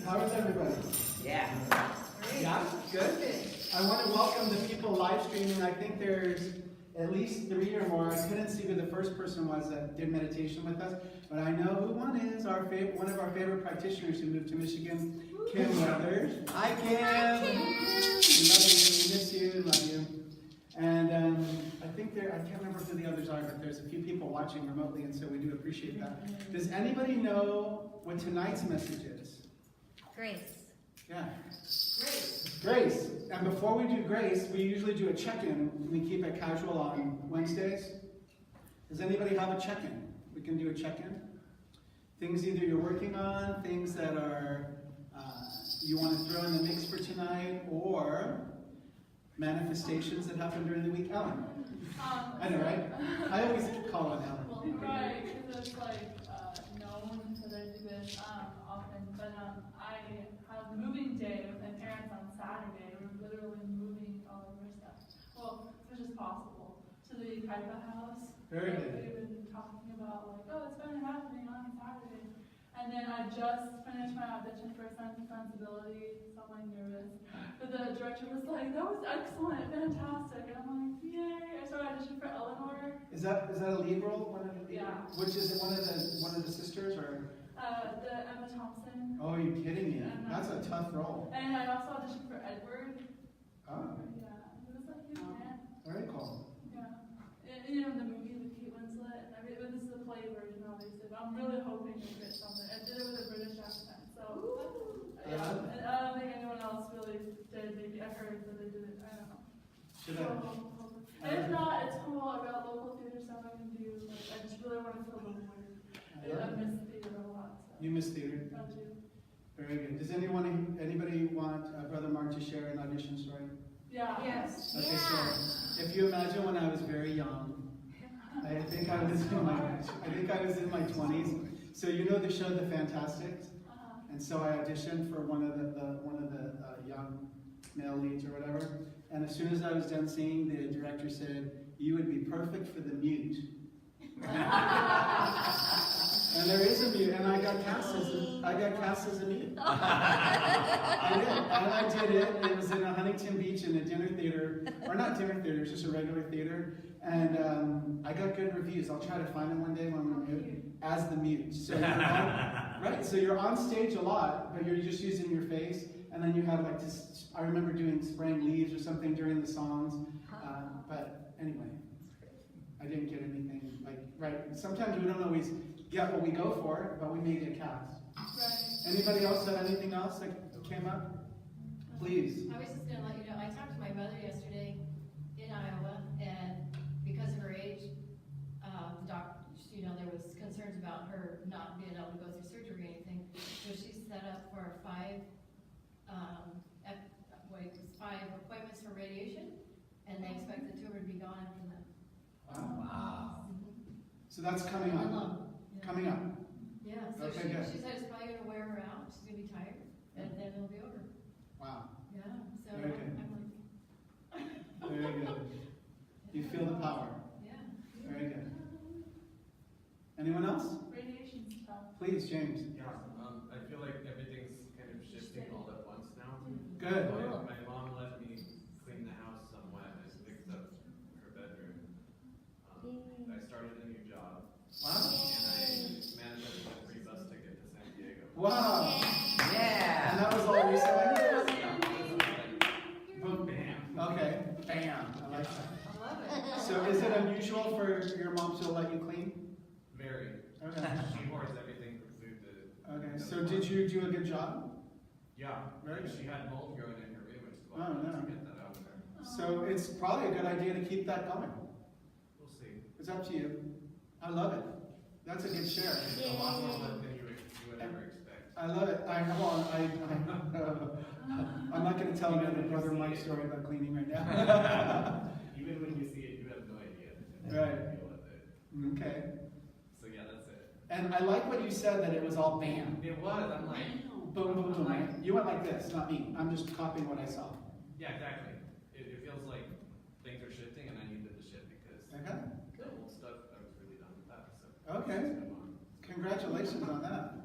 How is everybody? Yeah. Yeah? Good? I want to welcome the people live streaming. I think there's at least 3 or more. I couldn't see who the first person was that did meditation with us, but I know who one is. One of our favorite practitioners who moved to Michigan, Kim Weathers. Hi, Kim. Hi, Kim. We love you. We miss you. Love you. And I think I can't remember who the others are, but there's a few people watching remotely, and so we do appreciate that. Does anybody know what tonight's message is? Grace. Yeah. Grace. Grace. And before we do grace, we usually do a check-in. We keep it casual on Wednesdays. Does anybody have a check-in? We can do a check-in. Things either you're working on, things that are you want to throw in the mix for tonight, or manifestations that happen during the week. Ellen. I know, right? I always call on Ellen. Well, right, because it's like known that I do this often, but I have moving day with my parents on Saturday. We're literally moving all of our stuff. Well, as much as possible to the Kaipa house. Very good. We've been talking about like, oh, it's going to happen on Saturday. And then I just finished my audition for Sense and Sensibility, so I'm like nervous. But the director was like, that was excellent, fantastic. And I'm like, yay. I started auditioning for Eleanor. Is that a lead role? Yeah. Which is it? One of the sisters, or? The Emma Thompson. Oh, are you kidding me? That's a tough role. And I also auditioned for Edward. Oh. Yeah. It was like, man. Very cool. Yeah. You know, the movie with Kate Winslet and everything. This is a play version, obviously. But I'm really hoping to get something. I did it with a British accent, so. Yeah. And I don't think anyone else really did. Maybe I heard that they did it. I don't know. Should And if not, it's cool. I've got local theater stuff I can do. Like, I just really want to feel the weird. I miss theater a lot. So. You miss theater? I do. Very good. Does anybody want Brother Mark to share an audition story? Yeah. Yes. Okay, so if you imagine when I was very young, I think I was in my 20s. So you know the show The Fantastics, and so I auditioned for one of the young male leads or whatever. And as soon as I was done singing, the director said, "You would be perfect for the mute." And there is a mute, and I got cast as a mute. I did, and I did it. It was in a Huntington Beach in a dinner theater, or not dinner theater, it was just a regular theater. And I got good reviews. I'll try to find them one day when we're mute, as the mute. So you're right. So you're on stage a lot, but you're just using your face, and then you have like this. I remember doing spraying leaves or something during the songs. But anyway, I didn't get anything like right. Sometimes we don't always get what we go for, but we made a cast. Right. Anybody else have anything else that came up? Please. I was just going to let you know, I talked to my mother yesterday in Iowa, and because of her age, the doctor, there was concerns about her not being able to go through surgery or anything. So she set up for 5 appointments for radiation, and they expect the tumor to be gone after that. Wow. So that's coming up. Yeah. Coming up. Yeah, so Okay, good. she said it's probably going to wear her out. She's going to be tired, and then it'll be over. Wow. Yeah, so Very good. I'm like, Very good. You feel the power. yeah. Very good. Anyone else? Radiation stuff. Please, James. Yeah, I feel like everything's kind of shifting all at once now. Good. My mom let me clean the house somewhat. I fixed up her bedroom. I started a new job. Wow. And I managed to get a free bus ticket to San Diego. Wow. Yeah. And that was all recently? Boom, bam. Okay. Bam. I like that. I love it. So is it unusual for your mom to let you clean? Very. Okay. She hoards everything from food to... Okay. So did you do a good job? Yeah. Very good. She had mold growing in her room, which is why Oh, I no. wanted to get that out of there. So it's probably a good idea to keep that going. We'll see. It's up to you. I love it. That's a good share. It's a lot more than you would ever expect. I love it. I'm not going to tell another Brother Mike story about cleaning right now. Even when you see it, you have no idea. Right. Deal with it. Okay. So yeah, that's it. And I like what you said, that it was all bam. It was. I'm like, Boom, boom, boom. Right? You went like this, not me. I'm just copying what I saw. yeah, exactly. It feels like things are shifting, and I needed to shift because Okay. the old stuff, I was really done with that. So Okay. let's move on. Congratulations on that.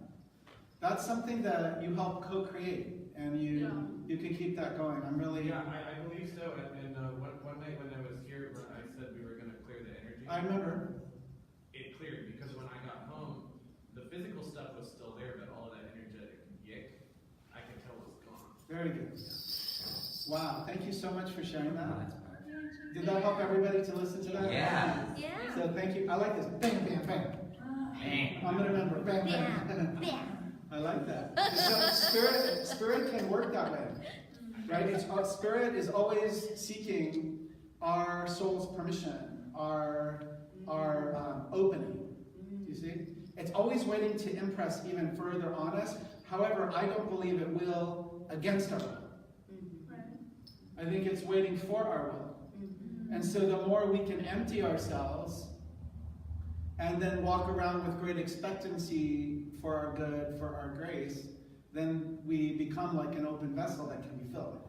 That's something that you help co-create, and you can keep that going. I'm really. Yeah, I believe so. And one night when I was here, I said we were going to clear the energy. I remember. It cleared because when I got home, the physical stuff was still there, but all of that energetic yick, I could tell was gone. Very good. Wow, thank you so much for sharing that. Oh, that's powerful. Did that help everybody to listen to that? Yeah. Yeah. So thank you. I like this. Bam, bam, bam. Bang. I'm gonna remember. Bam, Bam, bam. bam. I like that. So spirit can work that way, right? Spirit is always seeking our soul's permission, our opening. Do you see? It's always waiting to impress even further on us. However, I don't believe it will against our will. I think it's waiting for our will. And so the more we can empty ourselves and then walk around with great expectancy for our good, for our grace, then we become like an open vessel that can be filled.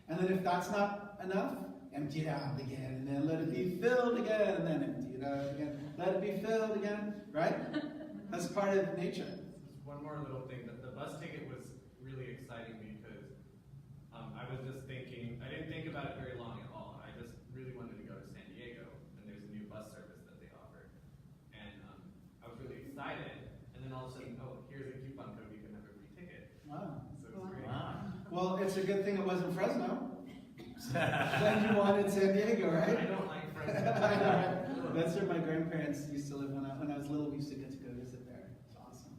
And then if that's not enough, empty it out again, and then let it be filled again, and then empty it out again. Let it be filled again, right? That's part of nature. Just one more little thing. The bus ticket was really exciting because I was just thinking, I didn't think about it very long at all. I just really wanted to go to San Diego, and there's a new bus service that they offer. And I was really excited, and then all of a sudden, oh, here's a coupon code, you can have a free ticket. Wow. So it's great. Wow. Well, it's a good thing it wasn't Fresno. Then you wanted San Diego, right? I don't like I Fresno. know, right? That's where my grandparents used to live when I was little. We used to get to go visit there. It's awesome.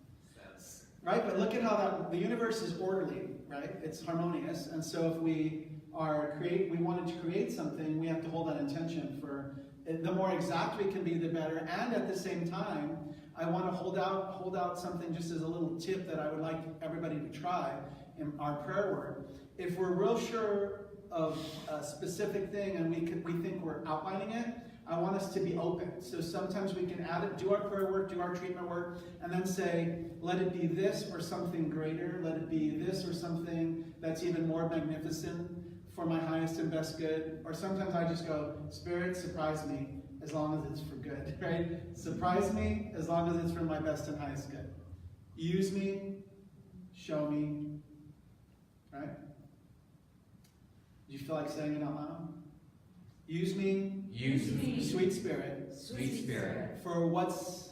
Right, but look at how the universe is orderly, right? It's harmonious, and so if we wanted to create something, we have to hold that intention for. The more exact we can be, the better. And at the same time, I want to hold out something just as a little tip that I would like everybody to try in our prayer work. If we're real sure of a specific thing and we think we're outlining it, I want us to be open. So sometimes we can add it, do our prayer work, do our treatment work, and then say, let it be this or something greater. Let it be this or something that's even more magnificent for my highest and best good. Or sometimes I just go, Spirit, surprise me as long as it's for good, right? Surprise me as long as it's for my best and highest good. Use me, show me, right? Do you feel like saying it out loud? Use me, Use me, sweet Spirit, sweet Spirit, for what's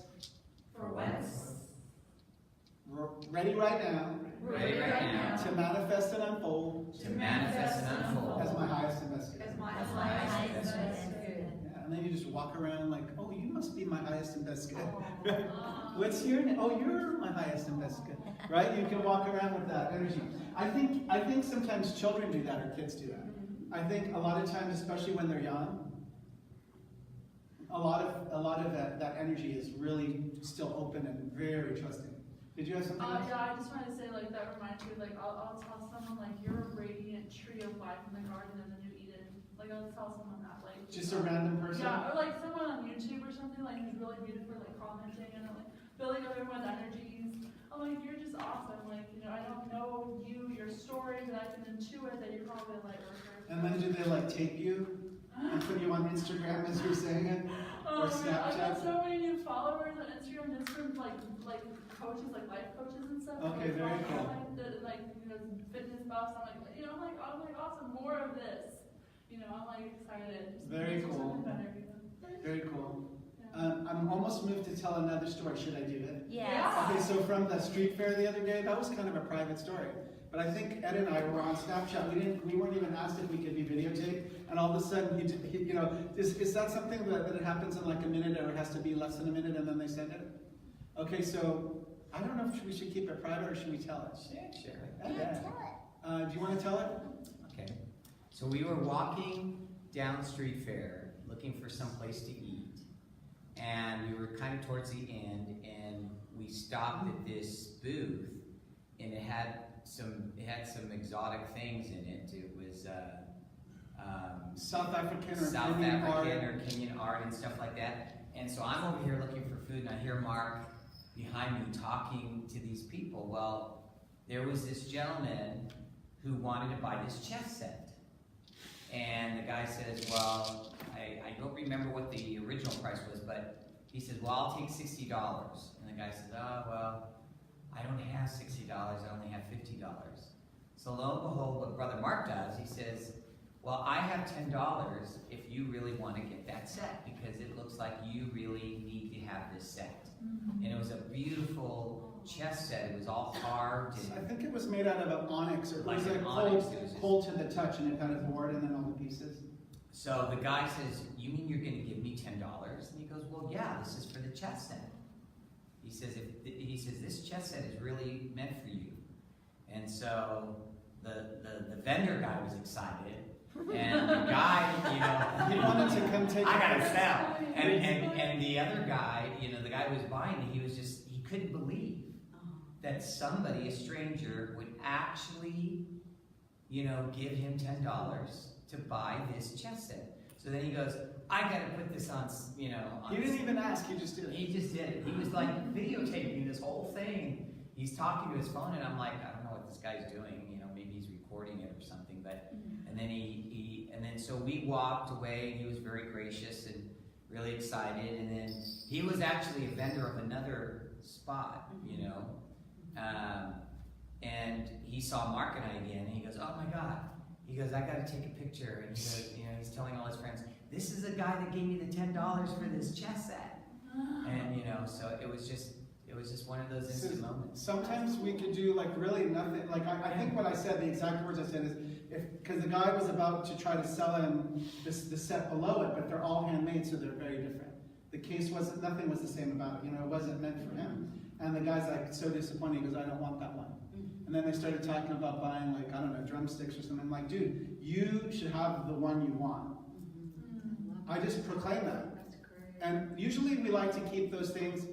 ready right now ready right now to manifest and unfold to manifest and unfold as my highest and best good. As my highest and best good. Yeah, and then you just walk around like, oh, you must be my highest and best good. What's your name? Oh, you're my highest and best good. Right? You can walk around with that energy. I think sometimes children do that or kids do that. I think a lot of times, especially when they're young, a lot of that energy is really still open and very trusting. Did you have something else? Yeah, I just wanted to say, like, that reminds me, like, I'll tell someone, like, you're a radiant tree of life in the Garden of the New Eden. Like, I'll tell someone that, like. Just a random person? Yeah, or, like, someone on YouTube or something, like, who's really beautiful, like, commenting and, like, building up everyone's energies. I'm like, you're just awesome. Like, I don't know you, your story, but I can intuit that you're probably a light worker. And then do they, like, tape you and put you on Instagram as you're saying it? Or Oh, man, I got Snapchat? so many new followers on Instagram just from, like coaches, like life coaches and stuff. Okay, very cool. Like, fitness buffs. I'm like, awesome, more of this. I'm like excited. Just Very cool. better, Very cool. Yeah. I'm almost moved to tell another story. Should I do it? Yes. Okay, so from the street fair the other day, that was kind of a private story. But I think Ed and I were on Snapchat. We weren't even asked if we could be videotaped, and all of a sudden, is that something that it happens in like a minute, or it has to be less than a minute, and then they send it? Okay, so I don't know if we should keep it private or should we tell it? Sure. Yeah. Do you want to tell it? Okay. So we were walking down Street Fair looking for some place to eat, and we were kind of towards the end, and we stopped at this booth, and it had some exotic things in it. It was South African or South Kenyan African art. or Kenyan art and stuff like that. And so I'm over here looking for food, and I hear Mark behind me talking to these people. Well, there was this gentleman who wanted to buy this chess set. And the guy says, well, I don't remember what the original price was, but he says, well, I'll take $60. And the guy says, oh, well, I don't have $60, I only have $50. So lo and behold, what Brother Mark does, he says, well, I have $10 if you really want to get that set, because it looks like you really need to have this set. And it was a beautiful chess set. It was all carved. I think it was made out of an onyx, or it Like was an like onyx, it was just- cold to the touch, and it had a board and then all the pieces. So the guy says, you mean you're going to give me $10? And he goes, well, yeah, this is for the chess set. He says, this chess set is really meant for you. And so the vendor guy was excited. And the guy, He wanted to come take I it. gotta sell. And the other guy, the guy who was buying it, he couldn't believe that somebody, a stranger, would actually, give him $10 to buy this chess set. So then he goes, I gotta put this on, He didn't even ask, he just did it. He just did it. He was like videotaping this whole thing. He's talking to his phone, and I'm like, I don't know what this guy's doing. Maybe he's recording it or something. But and then so we walked away, and he was very gracious and really excited. And then he was actually a vendor of another spot, and he saw Mark and I again, and he goes, oh my God. He goes, I got to take a picture. And he goes, he's telling all his friends, this is the guy that gave me the $10 for this chess set. And so it was just one of those instant moments. Sometimes we could do like really nothing. Like I think what I said, the exact words I said is, because the guy was about to try to sell him the set below it, but they're all handmade, so they're very different. The case wasn't, nothing was the same about it. It wasn't meant for him. And the guy's like so disappointed. He goes, I don't want that one. And then they started talking about buying, like, I don't know, drumsticks or something. I'm like, dude, you should have the one you want. I just proclaim that. And usually we like to keep those things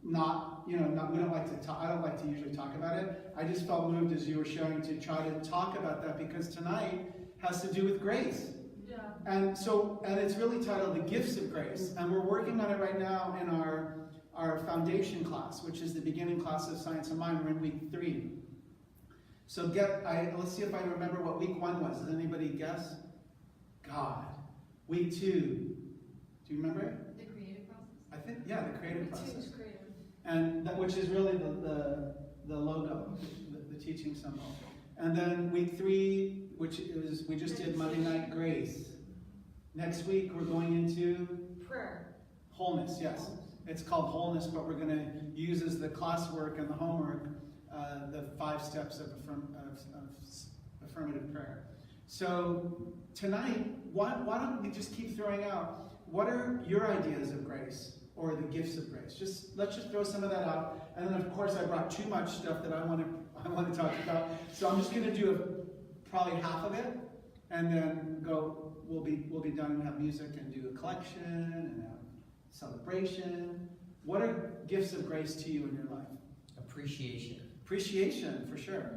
we don't like to talk, I don't like to usually talk about it. I just felt moved as you were sharing to try to talk about that, because tonight has to do with grace. Yeah. And it's really titled The Gifts of Grace. And we're working on it right now in our foundation class, which is the beginning class of Science of Mind. We're in week 3. So let's see if I remember what week 1 was. Does anybody guess? God. Week 2. Do you remember it? The creative process? I think, yeah, the creative process. It's creative. And which is really the logo, the teaching symbol. And then week 3, which is, we just did Monday Night Grace. Next week we're going into Prayer. wholeness, yes. It's called wholeness, but we're going to use as the classwork and the homework the 5 steps of affirmative prayer. So tonight, why don't we just keep throwing out, what are your ideas of grace or the gifts of grace? Let's just throw some of that out. And then of course I brought too much stuff that I want to talk about. So I'm just going to do probably half of it, and then we'll be done and have music and do a collection and have celebration. What are gifts of grace to you in your life? Appreciation. Appreciation, for sure.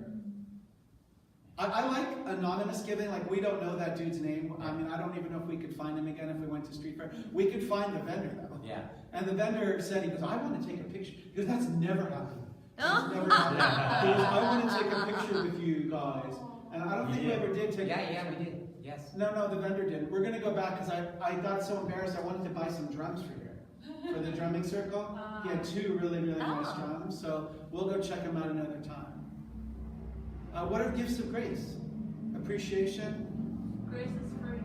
I like anonymous giving. Like, we don't know that dude's name. I mean, I don't even know if we could find him again if we went to street fair. We could find the vendor, though. Yeah. And the vendor said, he goes, I want to take a picture. He goes, that's never happened. That's never happened. He goes, I want to take a picture with you guys. And I don't think we ever did take a picture. Yeah, we did. Yes. No, the vendor didn't. We're going to go back because I got so embarrassed. I wanted to buy some drums for here, for the drumming circle. He had 2 really, really nice drums. So we'll go check them out another time. What are gifts of grace? Appreciation. Grace is free.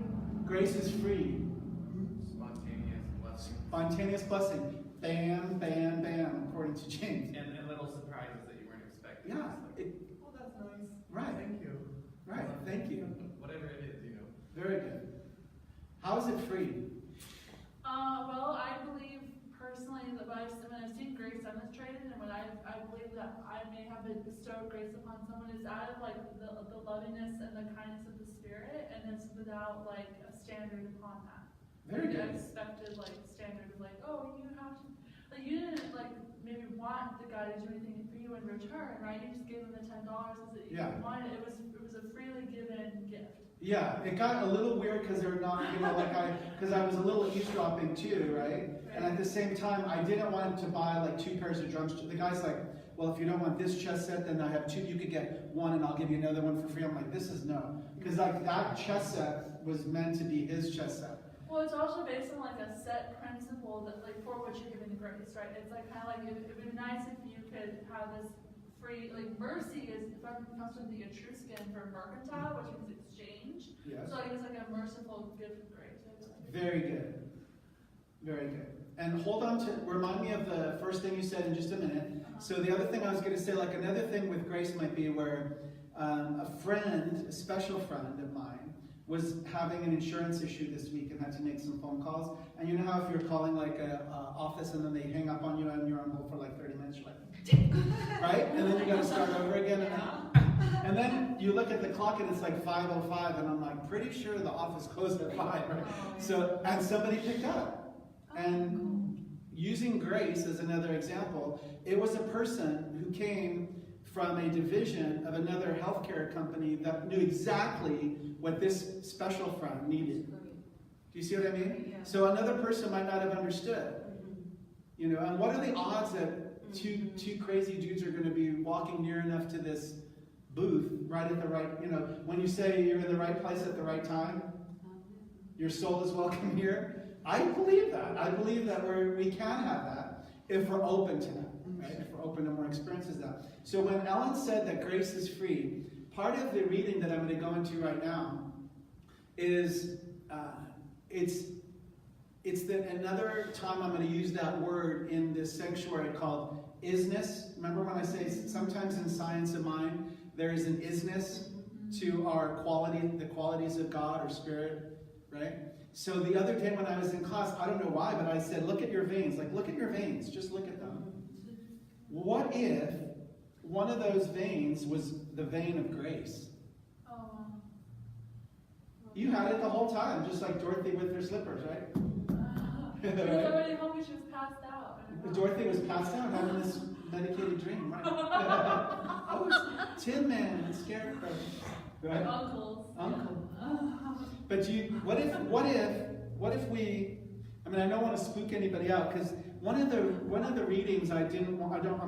Grace is free. Spontaneous blessing. Spontaneous blessing. Bam, bam, bam, according to James. And little surprises that you weren't expecting. Yeah. Oh, that's nice. Right. Thank you. Right. Thank you. Whatever it is, Very good. How is it free? Well, I believe personally that when I've seen grace demonstrated, and when I believe that I may have been bestowed grace upon someone, is out of like the lovingness and the kindness of the Spirit, and it's without like a standard upon that. Very good. An expected like standard of like, oh, you have to, like, you didn't like maybe want the guy to do anything for you in return, right? You just gave him the $10 as that you wanted. It was a freely given gift. Yeah, it got a little weird because they're not, because I was a little eavesdropping too, right? And at the same time, I didn't want to buy like 2 pairs of drums. The guy's like, well, if you don't want this chess set, then I have 2. You could get 1 and I'll give you another one for free. I'm like, this is no. Because like that chess set was meant to be his chess set. Well, it's also based on like a set principle that like for which you're giving the grace, right? It's like kind of like it would be nice if you could have this free, like mercy is comes from the Etruscan for mercantile, which means exchange. Yes. So I guess like a merciful gift of grace. I feel like. Very good. Very good. And hold on to, remind me of the first thing you said in just a minute. So the other thing I was going to say, like another thing with grace might be where a friend, a special friend of mine, was having an insurance issue this week and had to make some phone calls. And you know how if you're calling like a office and then they hang up on you and you're on hold for like 30 minutes, you're like, right? And then you got to start over again. And then you look at the clock and it's like 5:05 and I'm like, pretty sure the office closed at 5, right? So, and somebody picked up. And using grace as another example, it was a person who came from a division of another healthcare company that knew exactly what this special friend needed. Do you see what I mean? Yeah. So another person might not have understood. You know, and what are the odds that two crazy dudes are going to be walking near enough to this booth right at the right, you know, when you say you're in the right place at the right time, your soul is welcome here. I believe that. I believe that we can have that if we're open to that, right? If we're open to more experiences of that. So when Ellen said that grace is free, part of the reading that I'm going to go into right now is it's that another time I'm going to use that word in this sanctuary called isness. Remember when I say sometimes in science of mind there is an isness to our quality, the qualities of God or Spirit, right? So the other day when I was in class, I don't know why, but I said, look at your veins. Like, look at your veins. Just look at them. What if one of those veins was the vein of grace? Oh. You had it the whole time, just like Dorothy with her slippers, right? Somebody told me she was passed out. Dorothy was passed out having this medicated dream, right? Oh, it's Tin Man and Scarecrow. Right? Uncles. Uncle. But what if we, I mean, I don't want to spook anybody out, because one of the readings I'm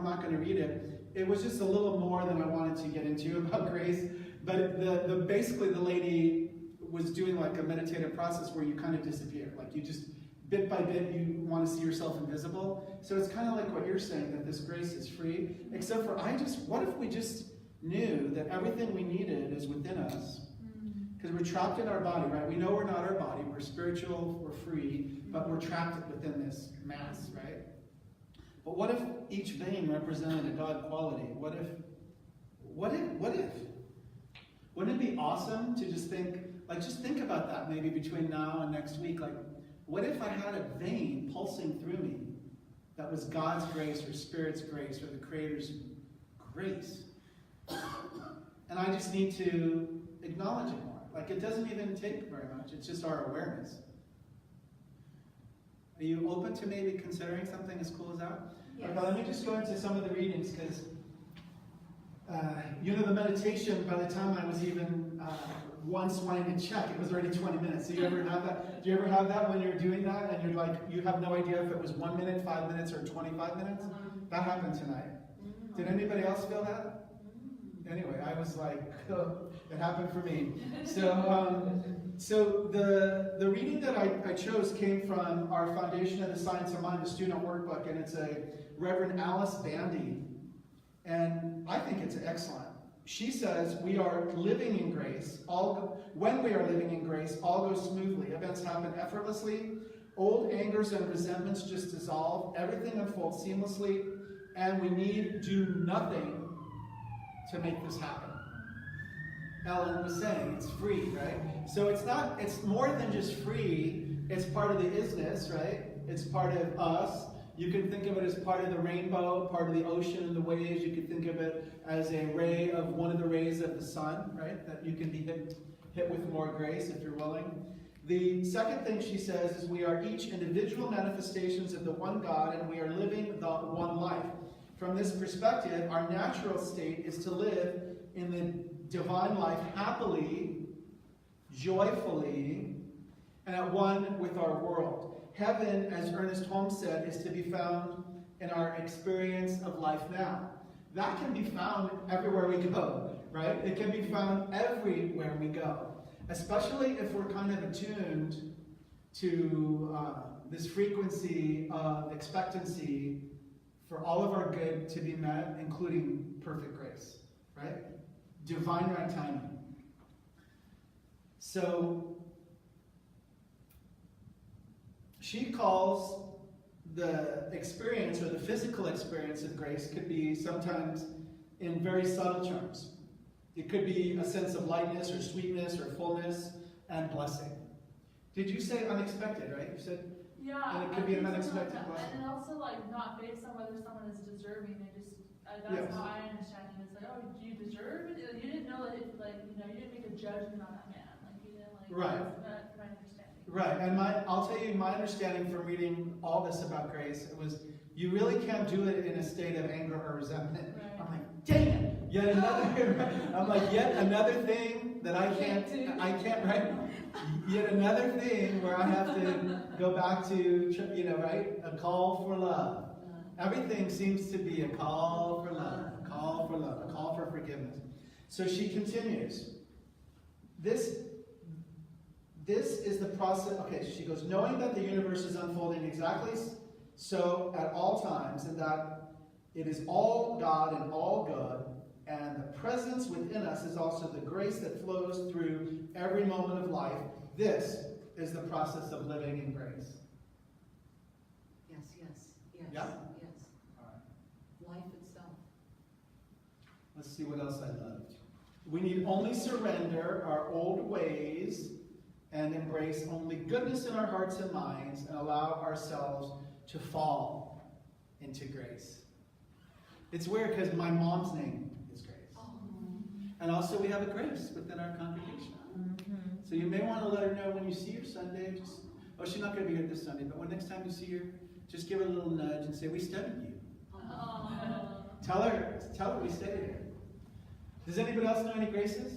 not going to read it. It was just a little more than I wanted to get into about grace. But basically the lady was doing like a meditative process where you kind of disappear. Like you just, bit by bit, you want to see yourself invisible. So it's kind of like what you're saying, that this grace is free. Except for what if we just knew that everything we needed is within us? Because we're trapped in our body, right? We know we're not our body. We're spiritual, we're free, but we're trapped within this mass, right? But what if each vein represented a God quality? What if? Wouldn't it be awesome to just think about that maybe between now and next week? Like, what if I had a vein pulsing through me that was God's grace or Spirit's grace or the Creator's grace? And I just need to acknowledge it more. Like, it doesn't even take very much. It's just our awareness. Are you open to maybe considering something as cool as that? Yes. Okay, let me just go into some of the readings, because the meditation, by the time I was even once wanting to check, it was already 20 minutes. So you ever have that? Do you ever have that when you're doing that and you're like, you have no idea if it was 1 minute, 5 minutes, or 25 minutes? That happened tonight. Did anybody else feel that? Anyway, I was like, oh, it happened for me. So the reading that I chose came from our Foundation of the Science of Mind, the student workbook, and it's a Reverend Alice Bandy. And I think it's excellent. She says, we are living in grace. When we are living in grace, all goes smoothly. Events happen effortlessly. Old angers and resentments just dissolve. Everything unfolds seamlessly. And we need do nothing to make this happen. Ellen was saying it's free, right? So it's more than just free. It's part of the isness, right? It's part of us. You can think of it as part of the rainbow, part of the ocean and the waves. You can think of it as a ray of one of the rays of the sun, right? That you can be hit with more grace if you're willing. The second thing she says is we are each individual manifestations of the one God, and we are living the one life. From this perspective, our natural state is to live in the divine life happily, joyfully, and at one with our world. Heaven, as Ernest Holmes said, is to be found in our experience of life now. That can be found everywhere we go, right? It can be found everywhere we go, especially if we're kind of attuned to this frequency of expectancy for all of our good to be met, including perfect grace, right? Divine right timing. So, she calls the experience or the physical experience of grace could be sometimes in very subtle terms. It could be a sense of lightness or sweetness or fullness and blessing. Did you say unexpected, right? You said, Yeah, and it could be an I think something unexpected like that. blessing. And also like not based on whether someone is deserving. They just that's Yes. how I understand it. It's like, oh, do you deserve it? You didn't know that it, like, you know, you didn't make a judgment on that man. Like you didn't like. Right. That's my understanding. Right, and I'll tell you my understanding from reading all this about grace, it was, you really can't do it in a state of anger or resentment. Right. I'm like, dang it, yet another, I'm like, yet another thing that I can't, right? Yet another thing where I have to go back to, you know, right? A call for love. Everything seems to be a call for love, a call for love, a call for forgiveness. So she continues. This is the process. Okay, she goes, knowing that the universe is unfolding exactly so at all times, and that it is all God and all good, and the presence within us is also the grace that flows through every moment of life. This is the process of living in grace. Yes, yes, yes, Yeah? yes. All right. Life itself. Let's see what else I loved. We need only surrender our old ways and embrace only goodness in our hearts and minds and allow ourselves to fall into grace. It's weird because my mom's name is Grace. Oh. And also we have a Grace within our congregation. So you may want to let her know when you see her Sunday. Just, oh, she's not going to be here this Sunday, but when next time you see her, just give her a little nudge and say, we studied you. Tell her we studied her. Does anybody else know any Graces?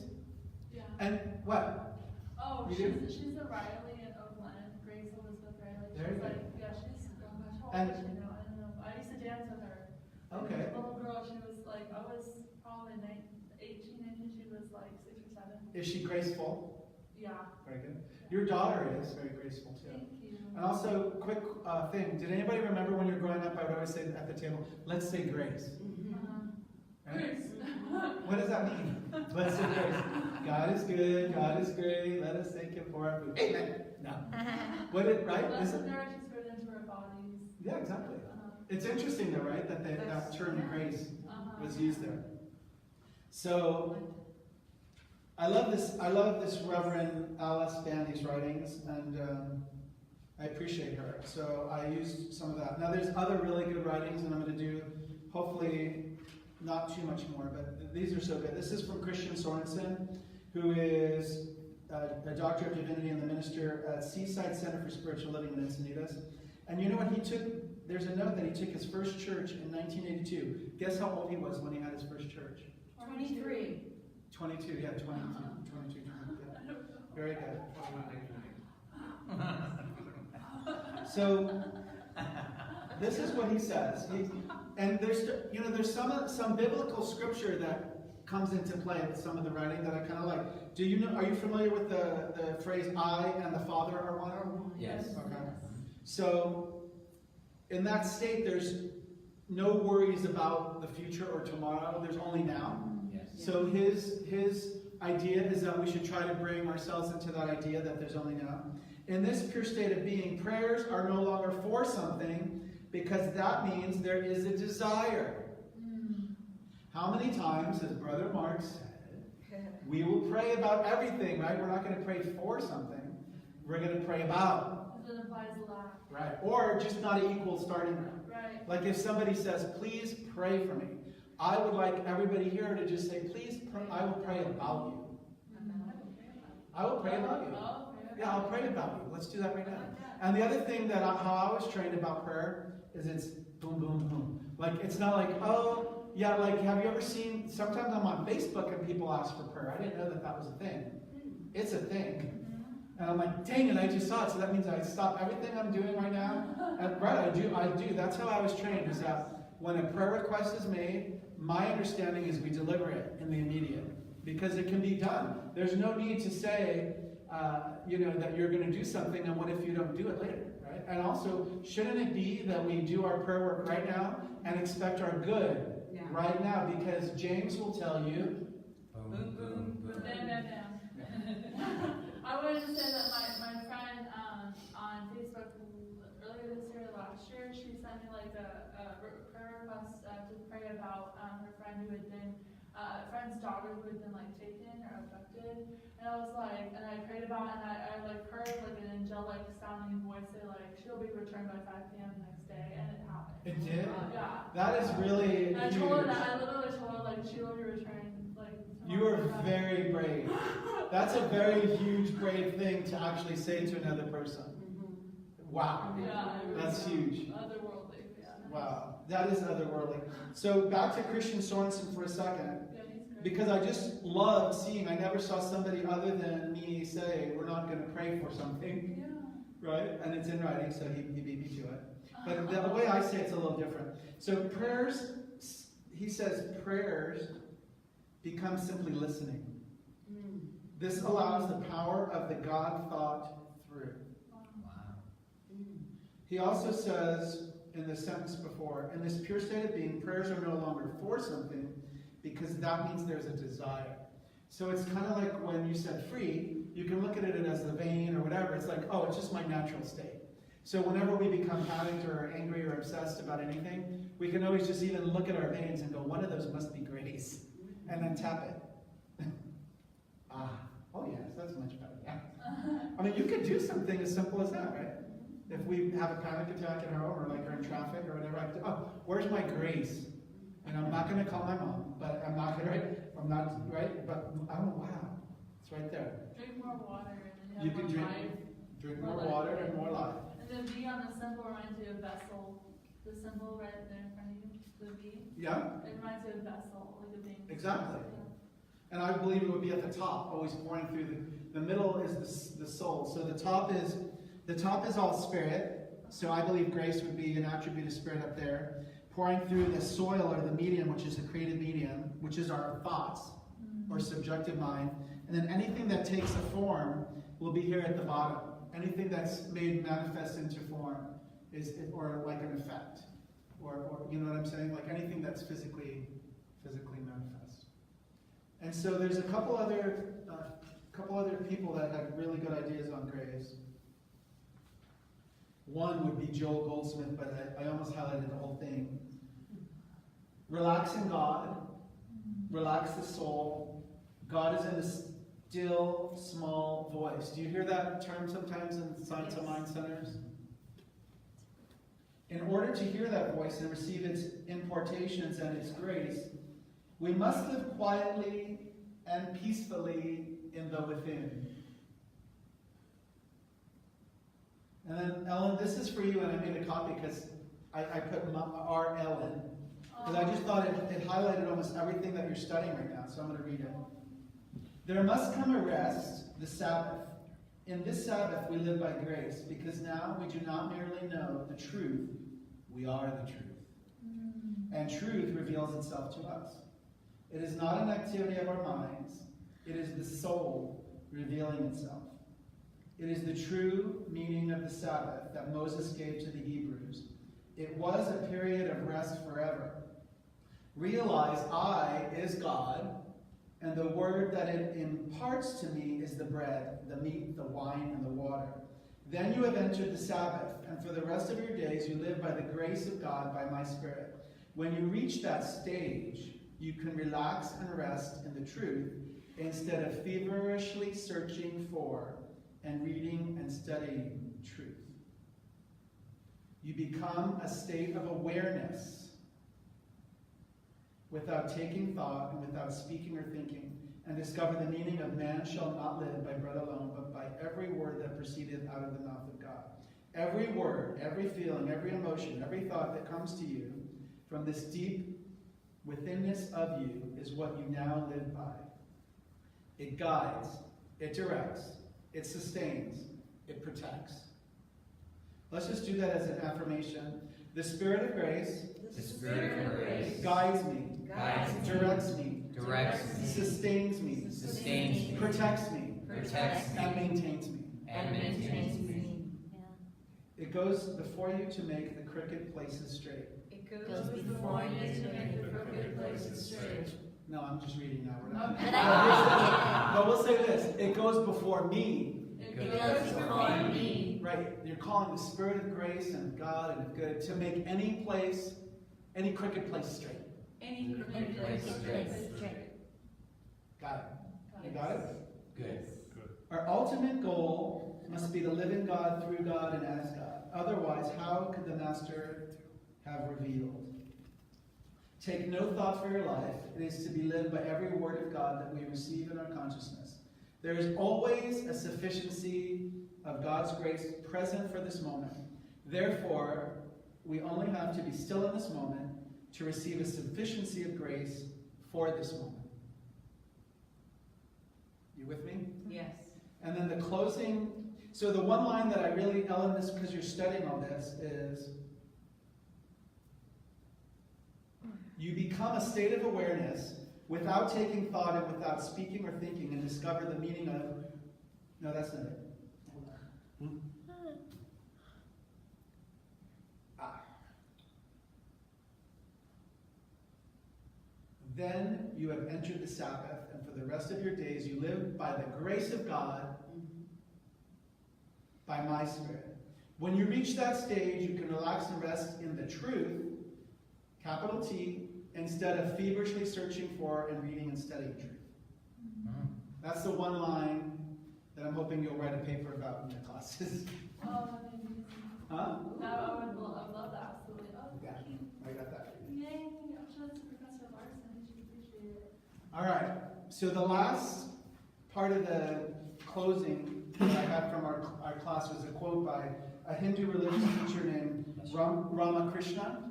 Yeah. And what? Oh, You do? she's a Riley in Oakland, Grace Elizabeth Riley. There She's you go. like, yeah, she's, oh gosh, how And- old is she now? I don't know. I used to dance with her. Okay. As a little girl, she was like, I was probably 18, and she was like 6 or 7. Is she graceful? Yeah. Very good. Your daughter is very graceful too. Thank you. And also, quick thing. Did anybody remember when you're growing up, I would always say at the table, let's say grace. Right? Grace. What does that mean? Let's say grace. God is good, God is great, let us thank him for our food. Amen. No. What it, right? Bless Is the it? nourishing spirit into our bodies. Yeah, exactly. It's interesting though, right? That term grace was used there. So, I love this Reverend Alice Bandy's writings, and I appreciate her. So I used some of that. Now there's other really good writings, and I'm going to do, hopefully, not too much more, but these are so good. This is from Christian Sorensen, who is a doctor of divinity and the minister at Seaside Center for Spiritual Living in Encinitas. And you know what he took? There's a note that he took his first church in 1982. Guess how old he was when he had his first church? 23. 22, yeah, 22, 22, yeah. Very good. So, this is what he says. And there's some biblical scripture that comes into play with some of the writing that I kind of like. Are you familiar with the phrase, I and the Father are one? Yes. Okay. So, in that state, there's no worries about the future or tomorrow. There's only now. Yes. So his idea is that we should try to bring ourselves into that idea that there's only now. In this pure state of being, prayers are no longer for something, because that means there is a desire. How many times, as Brother Mark said, we will pray about everything, right? We're not going to pray for something. We're going to pray about. Because it implies lack. Right. Or just not an equal starting ground. Right. Like if somebody says, please pray for me, I would like everybody here to just say, please pray, I will pray about you. I will pray about you. Yeah, I'll pray about you. Let's do that right now. And the other thing that how I was trained about prayer is it's boom, boom, boom. Like, it's not like, oh, yeah, like, have you ever seen, sometimes I'm on Facebook and people ask for prayer. I didn't know that was a thing. It's a thing. And I'm like, dang it, I just saw it. So that means I stop everything I'm doing right now. And right, I do. That's how I was trained, is that when a prayer request is made, my understanding is we deliver it in the immediate. Because it can be done. There's no need to say, that you're going to do something, and what if you don't do it later, right? And also, shouldn't it be that we do our prayer work right now and expect our good Yeah. right now? Because James will tell you, Boom, boom, boom. Bam, bam, bam. I wanted to say that my friend on Facebook earlier this year, last year, she sent me like a prayer request to pray about her friend who had been, friend's daughter who had been like taken or abducted. And I was like, and I prayed about it, and I like heard like an angelic sounding voice say like, she'll be returned by 5 p.m. the next day, and it happened. it did? Yeah. That is really And I huge. told her that, I literally told her like, she will be returned like. You are tomorrow. very brave. That's a very huge, brave thing to actually say to another person. Wow. Yeah, it was, That's huge. Otherworldly, yeah. Wow. That is otherworldly. So back to Christian Sorensen for a second. Yeah, he's great. Because I just love seeing, I never saw somebody other than me say, we're not going to pray for something, Yeah. right? And it's in writing, so he beat me to it. But the way I say it's a little different. So prayers, he says prayers become simply listening. This allows the power of the God thought through. Wow. He also says in the sentence before, in this pure state of being, prayers are no longer for something, because that means there's a desire. So it's kind of like when you said free, you can look at it as the vein or whatever. It's like, oh, it's just my natural state. So whenever we become panicked or angry or obsessed about anything, we can always just even look at our veins and go, one of those must be grace. And then tap it. Oh yes, that's much better. Yeah. I mean, you could do something as simple as that, right? If we have a panic attack at home or like we're in traffic or whatever, I have to, oh, where's my grace? And I'm not going to call my mom, but I'm not going to, right? I'm not, right? But, oh, wow. It's right there. Drink more water and then You have can more drink, life. drink more water and more life. And then V on the symbol reminds you of vessel. The symbol right there in front of you, the V. Yeah, It reminds you of vessel, like a being. exactly. And I believe it would be at the top, always pouring through. The middle is the soul. So the top is all spirit. So I believe grace would be an attribute of spirit up there. Pouring through the soil or the medium, which is the creative medium, which is our thoughts or subjective mind. And then anything that takes a form will be here at the bottom. Anything that's made manifest into form or like an effect. Or you know what I'm saying? Like anything that's physically manifest. And so there's a couple other people that had really good ideas on grace. One would be Joel Goldsmith, but I almost highlighted the whole thing. Relaxing God, relax the soul. God is in a still, small voice. Do you hear that term sometimes in Science of Mind centers? In order to hear that voice and receive its importations and its grace, we must live quietly and peacefully in the within. And then, Ellen, this is for you, and I made a copy because I put R. Ellen. Because I just thought it highlighted almost everything that you're studying right now, so I'm going to read it. There must come a rest, the Sabbath. In this Sabbath we live by grace, because now we do not merely know the truth, we are the truth. And truth reveals itself to us. It is not an activity of our minds, it is the soul revealing itself. It is the true meaning of the Sabbath that Moses gave to the Hebrews. It was a period of rest forever. Realize I is God, and the word that it imparts to me is the bread, the meat, the wine, and the water. Then you have entered the Sabbath, and for the rest of your days you live by the grace of God, by my Spirit. When you reach that stage, you can relax and rest in the truth instead of feverishly searching for and reading and studying truth. You become a state of awareness without taking thought and without speaking or thinking, and discover the meaning of man shall not live by bread alone, but by every word that proceedeth out of the mouth of God. Every word, every feeling, every emotion, every thought that comes to you from this deep withinness of you is what you now live by. It guides, it directs, it sustains, it protects. Let's just do that as an affirmation. The Spirit of grace, The Spirit of grace guides me, guides me, directs me, directs me, sustains me, sustains me, protects me, protects me, and maintains me. and maintains me. It goes before you to make the crooked places straight. It Goes before you to make the crooked places straight. No, I'm just reading now. We're not. Okay. But we'll say this. It goes before me. It goes before me. Right. You're calling the Spirit of grace and God and of good to make any place, any crooked place straight. Any Crooked place place straight. Got it? You got it? Good. Our ultimate goal must be to live in God, through God, and as God. Otherwise, how could the Master have revealed? Take no thought for your life. It is to be lived by every word of God that we receive in our consciousness. There is always a sufficiency of God's grace present for this moment. Therefore, we only have to be still in this moment to receive a sufficiency of grace for this moment. You with me? Yes. And then the closing, so the one line that I really, Ellen, this because you're studying all this, is you become a state of awareness without taking thought and without speaking or thinking, and discover the meaning of, no, that's not it. Then you have entered the Sabbath, and for the rest of your days you live by the grace of God, by my Spirit. When you reach that stage, you can relax and rest in the truth, capital T, instead of feverishly searching for and reading and studying truth. That's the one line that I'm hoping you'll write a paper about in your classes. Oh, that'd be amazing. Huh? No, I would love that, absolutely. Oh, Yeah, I got that. yay, I'm sure that's Professor Larson, he should appreciate it. All right, so the last part of the closing that I had from our class was a quote by a Hindu religious teacher named Ramakrishna.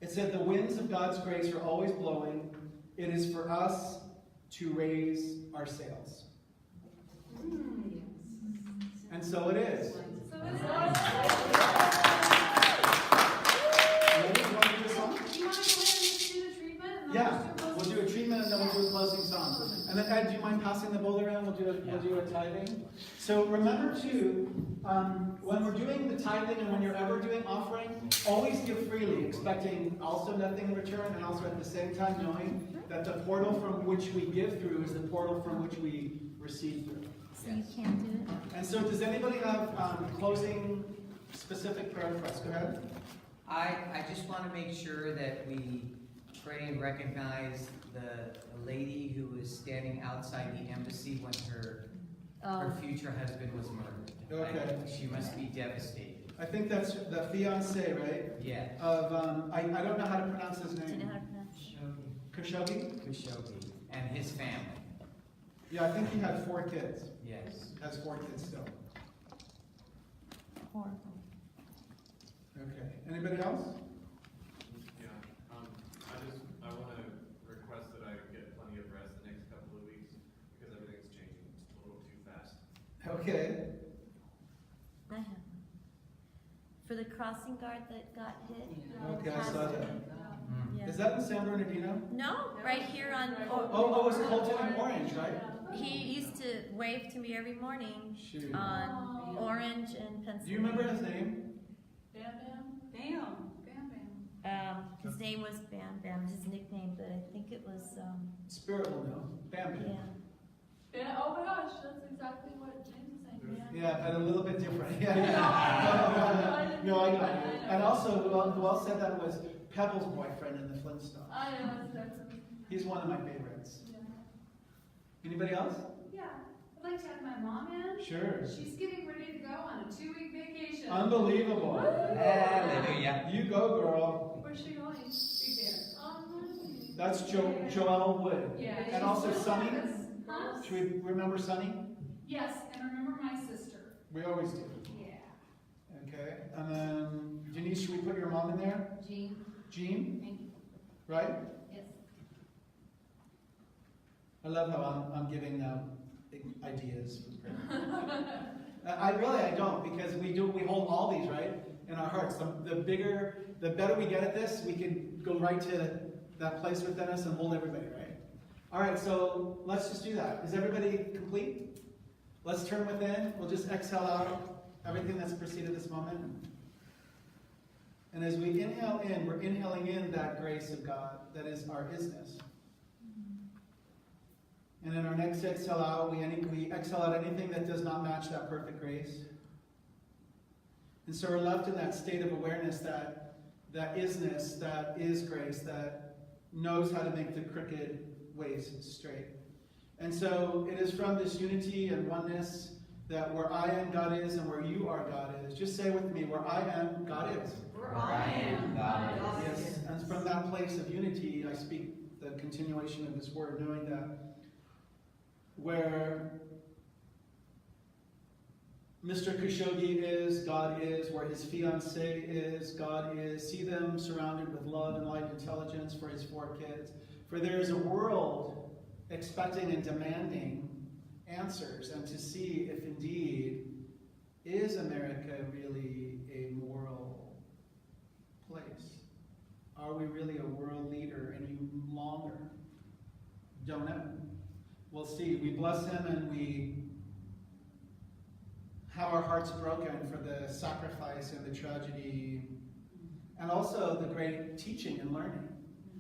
It said, "The winds of God's grace are always blowing. It is for us to raise our sails." And so it is. So it's Ready? You want to do a song? Do you want to go ahead and just do the treatment? And then Yeah, just do we'll do a treatment and then we'll do a closing song. And then Ed, do you mind passing the bowl around? We'll do a tithing. So remember too, when we're doing the tithing and when you're ever doing offering, always give freely, expecting also nothing in return, and also at the same time knowing that the portal from which we give through is the portal from which we receive through. So you can't do it? And so does anybody have closing specific prayer requests? Go ahead. I just want to make sure that we pray and recognize the lady who was standing outside the embassy when her future husband was murdered. Okay. She must be devastated. I think that's the fiance, right? Yeah. Of I don't know how to pronounce his Do you know name. how to pronounce it? Khashoggi? Khashoggi and his family. Yeah, I think he had 4 kids. Yes. Has 4 kids still. Horrible. Okay. Anybody else? Yeah, I want to request that I get plenty of rest the next couple of weeks because everything's changing a little too fast. Okay. I have one. For the crossing guard that got hit? Okay, I saw that. Yeah. Is that in San Bernardino? No, right here on, Oh, it's Colton and Orange, right? he used to wave to me every morning Shoot. on Orange and Pennsylvania. Do you remember his name? Bam Bam? Bam. Bam, bam. His name was Bam Bam, his nickname, but I think it was, Spirit will know. Bam Bam. yeah. Bam, oh my gosh, that's exactly what James is saying, Bam. Yeah, but a little bit different. Yeah. No, I got it. And also, who else said that was Pebble's boyfriend in the Flintstones. I know, that's He's one of my favorites. yeah. Anybody else? Yeah, I'd like to have my mom in. Sure. She's getting ready to go on a 2-week vacation. Unbelievable. Hallelujah. You go, girl. Where's she going? Big Bear. Nice. That's Joelle Wood. Yeah. And also Sunny. Huh? Should we remember Sunny? Yes, and remember my sister. We always do. Yeah. Okay. And then, Denise, should we put your mom in there? Jean. Jean? Thank you. Right? Yes. I love how I'm giving ideas for prayer. I don't, because we hold all these, right, in our hearts. The better we get at this, we can go right to that place within us and hold everybody, right? All right, so let's just do that. Is everybody complete? Let's turn within. We'll just exhale out. everything that's preceded this moment. And as we inhale in, we're inhaling in that grace of God that is our isness. And in our next exhale out, we exhale out anything that does not match that perfect grace. And so we're left in that state of awareness that isness, that is grace, that knows how to make the crooked ways straight. And so it is from this unity and oneness that where I am, God is, and where you are, God is. Just say with me, where I am, God is. Where I am, God is. Yes, and from that place of unity, I speak the continuation of this word, knowing that where Mr. Khashoggi is, God is. Where his fiancée is, God is. See them surrounded with love and light and intelligence for his 4 kids. For there is a world expecting and demanding answers, and to see if indeed is America really a moral place? Are we really a world leader any longer? Don't know. We'll see. We bless him and we have our hearts broken for the sacrifice and the tragedy, and also the great teaching and learning.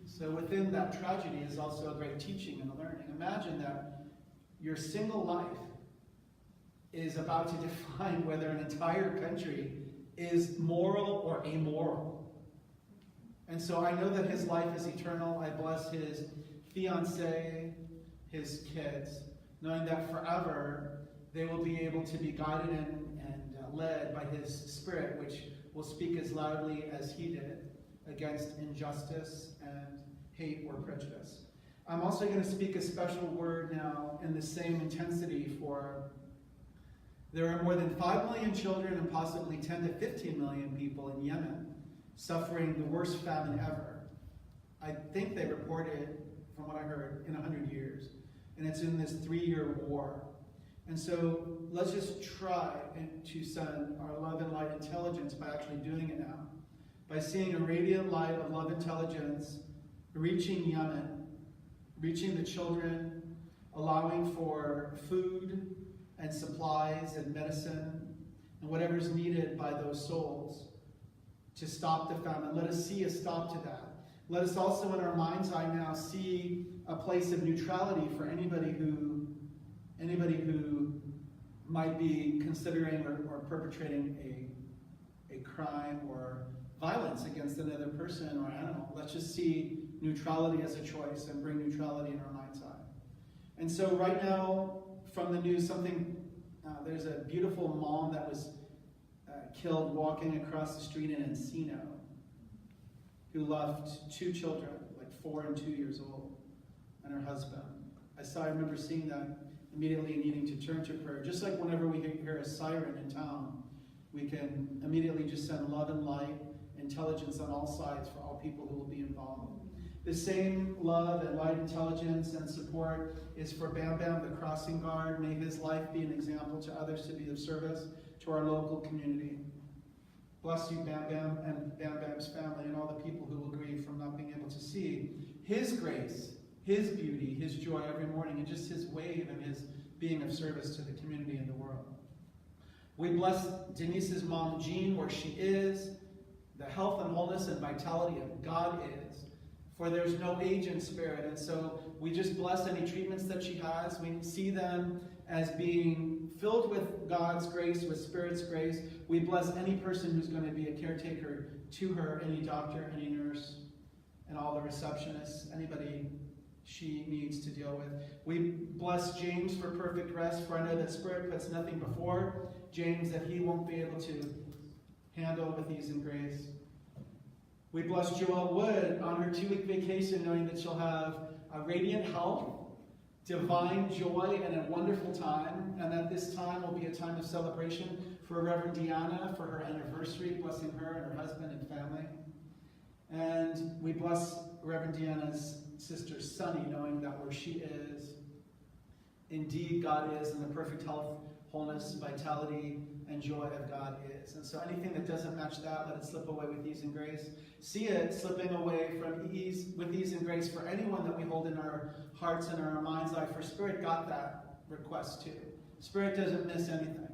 So within that tragedy is also a great teaching and learning. Imagine that your single life is about to define whether an entire country is moral or amoral. And so I know that his life is eternal. I bless his fiancée, his kids, knowing that forever they will be able to be guided and led by his Spirit, which will speak as loudly as he did against injustice and hate or prejudice. I'm also going to speak a special word now in the same intensity for there are more than 5 million children and possibly 10 to 15 million people in Yemen suffering the worst famine ever. I think they reported, from what I heard, in 100 years. And it's in this 3-year war. And so let's just try to send our love and light intelligence by actually doing it now. By seeing a radiant light of love intelligence reaching Yemen, reaching the children, allowing for food and supplies and medicine and whatever's needed by those souls to stop the famine. Let us see a stop to that. Let us also in our mind's eye now see a place of neutrality for anybody who might be considering or perpetrating a crime or violence against another person or animal. Let's just see neutrality as a choice and bring neutrality in our mind's eye. And so right now, from the news, there's a beautiful mom that was killed walking across the street in Encino, who left 2 children, like 4 and 2 years old, and her husband. I remember seeing that, immediately needing to turn to prayer. Just like whenever we hear a siren in town, we can immediately just send love and light, intelligence on all sides for all people who will be involved. The same love and light, intelligence, and support is for Bam Bam, the crossing guard. May his life be an example to others to be of service to our local community. Bless you, Bam Bam, and Bam Bam's family, and all the people who will grieve from not being able to see his grace, his beauty, his joy every morning, and just his wave and his being of service to the community and the world. We bless Denise's mom, Jean, where she is, the health and wholeness and vitality of God is. For there's no age in spirit, and so we just bless any treatments that she has. We see them as being filled with God's grace, with Spirit's grace. We bless any person who's going to be a caretaker to her, any doctor, any nurse, and all the receptionists, anybody she needs to deal with. We bless James for perfect rest, for I know that Spirit puts nothing before James that he won't be able to handle with ease and grace. We bless Joelle Wood on her 2-week vacation, knowing that she'll have a radiant health, divine joy, and a wonderful time, and that this time will be a time of celebration for Reverend Deanna for her anniversary, blessing her and her husband and family. And we bless Reverend Deanna's sister Sunny, knowing that where she is, indeed God is, and the perfect health, wholeness, vitality, and joy of God is. And so anything that doesn't match that, let it slip away with ease and grace. See it slipping away with ease and grace for anyone that we hold in our hearts and our mind's eye. For Spirit got that request too. Spirit doesn't miss anything.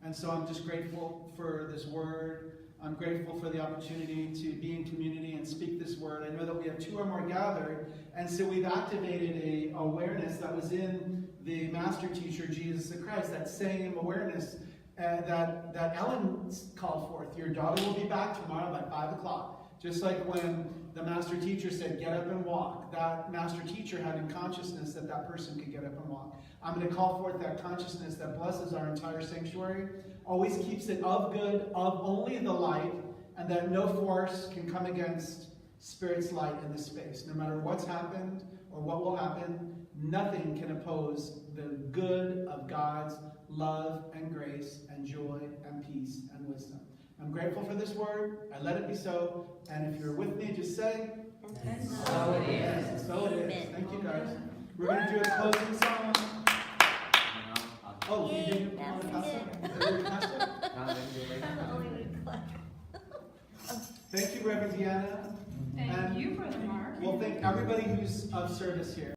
And so I'm just grateful for this word. I'm grateful for the opportunity to be in community and speak this word. I know that we have 2 or more gathered, and so we've activated a awareness that was in the master teacher, Jesus the Christ, that same awareness that Ellen called forth. Your daughter will be back tomorrow by 5 o'clock. Just like when the master teacher said, get up and walk. That master teacher had in consciousness that that person could get up and walk. I'm going to call forth that consciousness that blesses our entire sanctuary, always keeps it of good, of only the light, and that no force can come against Spirit's light in this space. No matter what's happened or what will happen, nothing can oppose the good of God's love and grace and joy and peace and wisdom. I'm grateful for this word. I let it be so. And if you're with me, just say, And so it is. And so it is. Amen. Thank you, guys. We're going to do a closing song. Oh, you Yay, didn't that want to was pass good. it? Did you pass it? I'm the only one who clapped. Thank you, Reverend Deanna. Thank And you for the mark. we'll thank everybody who's of service here.